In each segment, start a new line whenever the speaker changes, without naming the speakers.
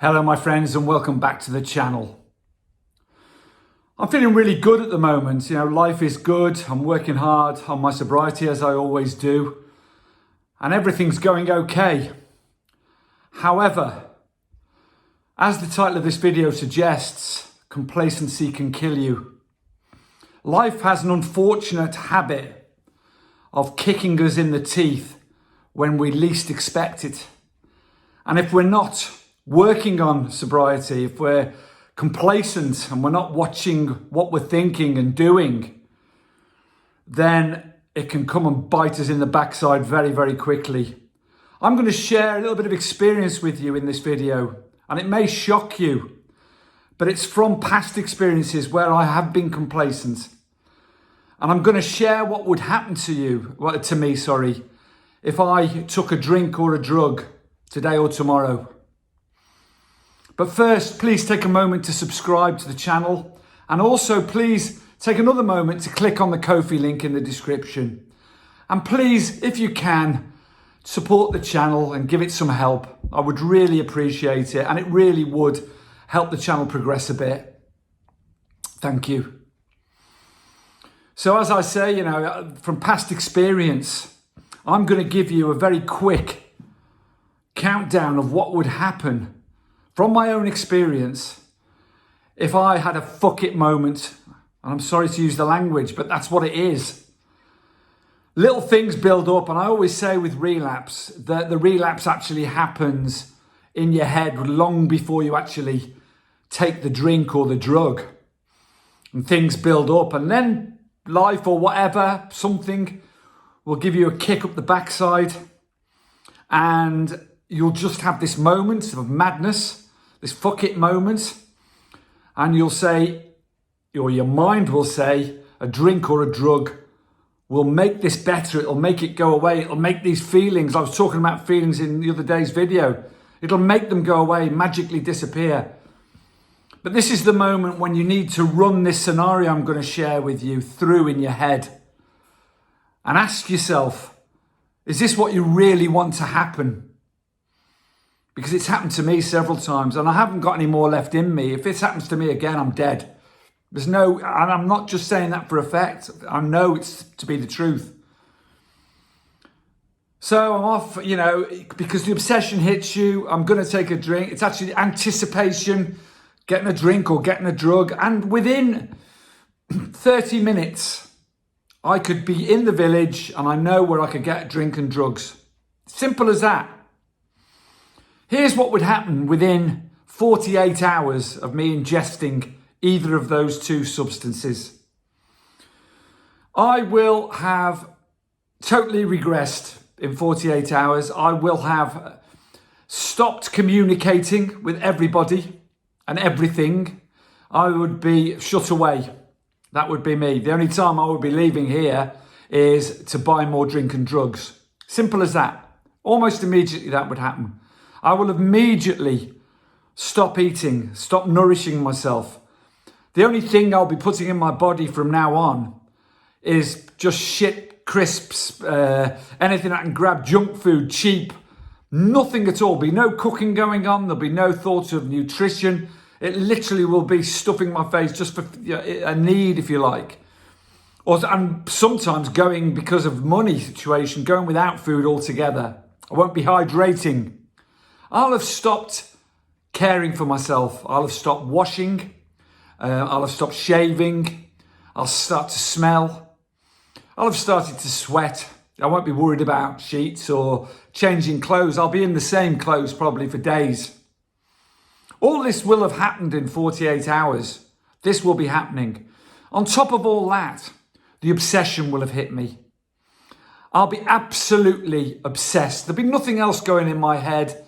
Hello my friends and welcome back to the channel. I'm feeling really good at the moment. Life is good. I'm working hard on my sobriety as I always do. And everything's going okay. However, as the title of this video suggests, complacency can kill you. Life has an unfortunate habit of kicking us in the teeth when we least expect it. And if we're not working on sobriety, if we're complacent and we're not watching what we're thinking and doing, then it can come and bite us in the backside very, very quickly. I'm going to share a little bit of experience with you in this video, and it may shock you, but it's from past experiences where I have been complacent. And I'm going to share what would happen to me, if I took a drink or a drug today or tomorrow. But first, please take a moment to subscribe to the channel, and also please take another moment to click on the Ko-fi link in the description. And please, if you can, support the channel and give it some help. I would really appreciate it, and it really would help the channel progress a bit. Thank you. So as I say, from past experience, I'm going to give you a very quick countdown of what would happen from my own experience if I had a fuck it moment. And I'm sorry to use the language, but that's what it is. Little things build up, and I always say with relapse that the relapse actually happens in your head long before you actually take the drink or the drug. And things build up, and then life or whatever, something will give you a kick up the backside, and you'll just have this moment of madness, this fuck it moment, and you'll say, or your mind will say, a drink or a drug will make this better. It'll make it go away. It'll make these feelings. I was talking about feelings in the other day's video. It'll make them go away, magically disappear. But this is the moment when you need to run this scenario I'm going to share with you through in your head and ask yourself, is this what you really want to happen? Because it's happened to me several times and I haven't got any more left in me. If this happens to me again, I'm dead. And I'm not just saying that for effect. I know it's to be the truth. So I'm off, because the obsession hits you. I'm going to take a drink. It's actually anticipation, getting a drink or getting a drug. And within 30 minutes, I could be in the village and I know where I could get a drink and drugs. Simple as that. Here's what would happen within 48 hours of me ingesting either of those two substances. I will have totally regressed in 48 hours. I will have stopped communicating with everybody and everything. I would be shut away. That would be me. The only time I would be leaving here is to buy more drink and drugs. Simple as that. Almost immediately that would happen. I will immediately stop eating, stop nourishing myself. The only thing I'll be putting in my body from now on is just shit, crisps, anything I can grab, junk food, cheap, nothing at all. Be no cooking going on. There'll be no thought of nutrition. It literally will be stuffing my face just for a need, if you like. And sometimes going, because of money situation, going without food altogether. I won't be hydrating. I'll have stopped caring for myself. I'll have stopped washing. I'll have stopped shaving. I'll start to smell. I'll have started to sweat. I won't be worried about sheets or changing clothes. I'll be in the same clothes probably for days. All this will have happened in 48 hours. This will be happening. On top of all that, the obsession will have hit me. I'll be absolutely obsessed. There'll be nothing else going in my head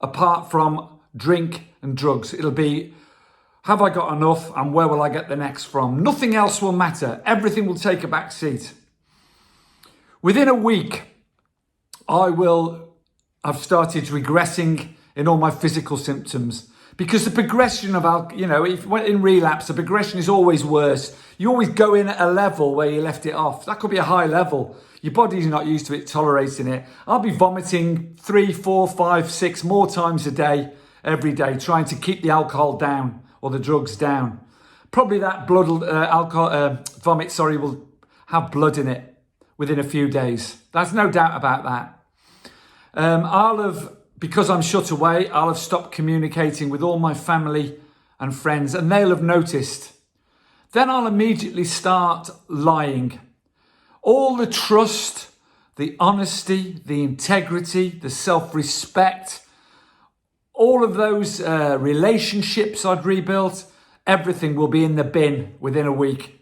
apart from drink and drugs. It'll be, have I got enough and where will I get the next from? Nothing else will matter. Everything will take a back seat. Within a week, I will have started regressing in all my physical symptoms because the progression of, if in relapse, the progression is always worse. You always go in at a level where you left it off. That could be a high level. Your body's not used to it, tolerating it. I'll be vomiting 3, 4, 5, 6 more times a day every day, trying to keep the alcohol down or the drugs down. Probably that vomit, will have blood in it within a few days. There's no doubt about that. Because I'm shut away, I'll have stopped communicating with all my family and friends, and they'll have noticed. Then I'll immediately start lying. All the trust, the honesty, the integrity, the self-respect, all of those relationships I'd rebuilt, everything will be in the bin within a week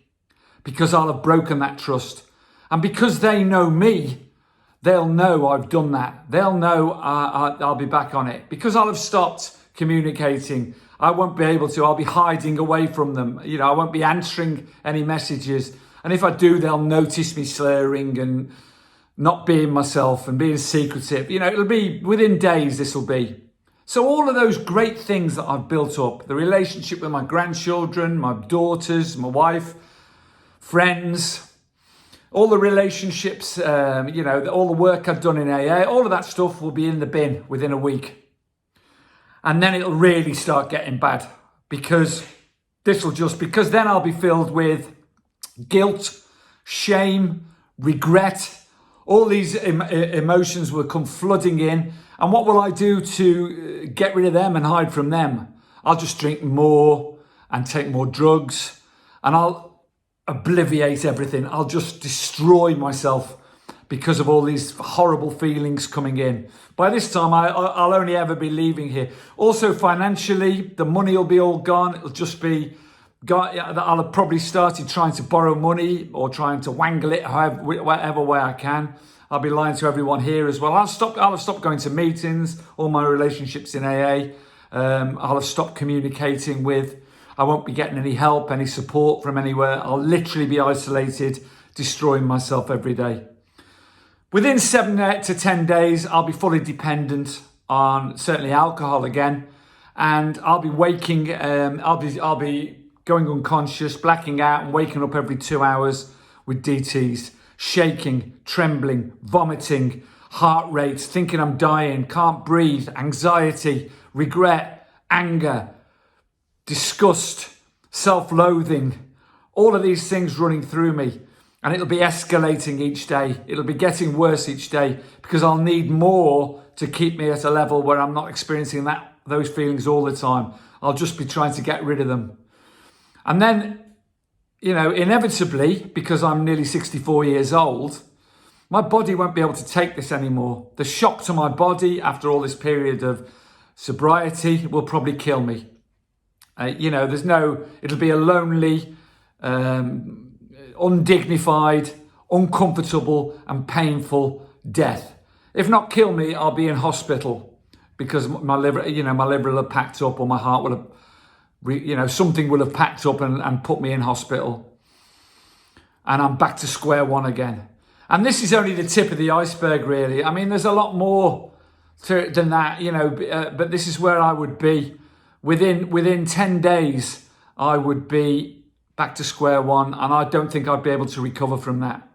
because I'll have broken that trust. And because they know me, they'll know I've done that. They'll know I'll be back on it. Because I'll have stopped communicating, I won't be able to. I'll be hiding away from them. I won't be answering any messages. And if I do, they'll notice me slurring and not being myself and being secretive. It'll be within days, this will be. So all of those great things that I've built up, the relationship with my grandchildren, my daughters, my wife, friends, all the relationships, all the work I've done in AA, all of that stuff will be in the bin within a week. And then it'll really start getting bad because then I'll be filled with guilt, shame, regret. All these emotions will come flooding in. And what will I do to get rid of them and hide from them? I'll just drink more and take more drugs, and I'll obliviate everything. I'll just destroy myself because of all these horrible feelings coming in. By this time, I'll only ever be leaving here. Also, financially, the money will be all gone. It'll just be, I'll have probably started trying to borrow money or trying to wangle it whatever way I can. I'll be lying to everyone here as well. I'll have stopped going to meetings, all my relationships in AA. I'll have stopped communicating I won't be getting any help, any support from anywhere. I'll literally be isolated, destroying myself every day. Within 7 to 10 days, I'll be fully dependent on certainly alcohol again, and I'll be waking. I'll be going unconscious, blacking out, and waking up every 2 hours with DTs, shaking, trembling, vomiting, heart rates, thinking I'm dying, can't breathe, anxiety, regret, anger, disgust, self-loathing, all of these things running through me. And it'll be escalating each day. It'll be getting worse each day because I'll need more to keep me at a level where I'm not experiencing those feelings all the time. I'll just be trying to get rid of them. And then, inevitably, because I'm nearly 64 years old, my body won't be able to take this anymore. The shock to my body after all this period of sobriety will probably kill me. It'll be a lonely, undignified, uncomfortable and painful death. If not kill me, I'll be in hospital because my liver will have packed up, or my heart will have, something will have packed up and put me in hospital. And I'm back to square one again. And this is only the tip of the iceberg, really. I mean, there's a lot more to it than that, but this is where I would be. Within 10 days, I would be back to square one, and I don't think I'd be able to recover from that.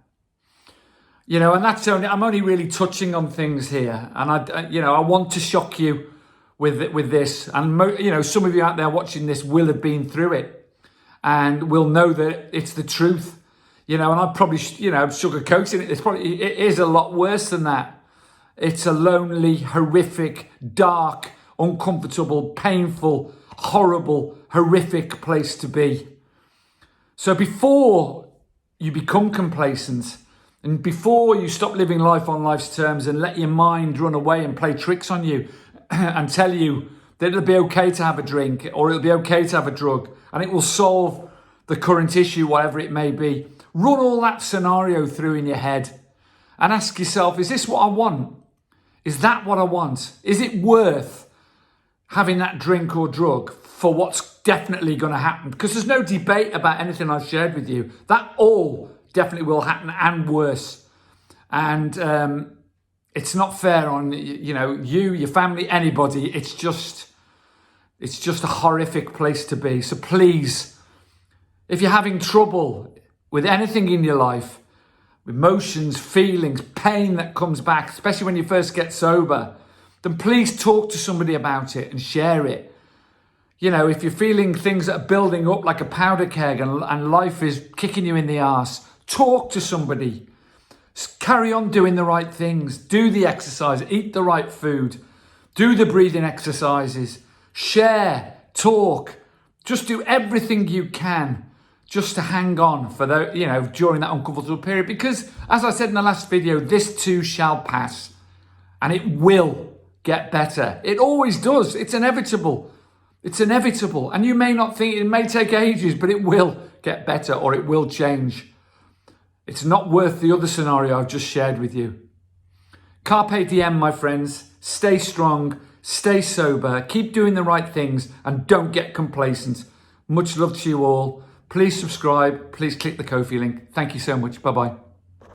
And I'm only really touching on things here, and I want to shock you with this, and some of you out there watching this will have been through it, and will know that it's the truth. And I'm probably sugarcoating it. It is a lot worse than that. It's a lonely, horrific, dark, uncomfortable, painful, horrible, horrific place to be. So before you become complacent, and before you stop living life on life's terms and let your mind run away and play tricks on you and tell you that it'll be okay to have a drink or it'll be okay to have a drug and it will solve the current issue, whatever it may be, run all that scenario through in your head and ask yourself, is this what I want? Is that what I want? Is it worth having that drink or drug for what's definitely going to happen? Because there's no debate about anything I've shared with you. That all definitely will happen and worse. And it's not fair on you, your family, anybody. It's just a horrific place to be. So please, if you're having trouble with anything in your life, emotions, feelings, pain that comes back, especially when you first get sober, then please talk to somebody about it and share it. You know, if you're feeling things that are building up like a powder keg and life is kicking you in the arse, talk to somebody. Carry on doing the right things. Do the exercise, eat the right food, do the breathing exercises, share, talk. Just do everything you can just to hang on for the, you know, during that uncomfortable period. Because as I said in the last video, this too shall pass and it will get better. It always does. It's inevitable. It's inevitable. And you may not think, it may take ages, but it will get better or it will change. It's not worth the other scenario I've just shared with you. Carpe diem, my friends. Stay strong, stay sober, keep doing the right things and don't get complacent. Much love to you all. Please subscribe. Please click the Ko-fi link. Thank you so much. Bye-bye.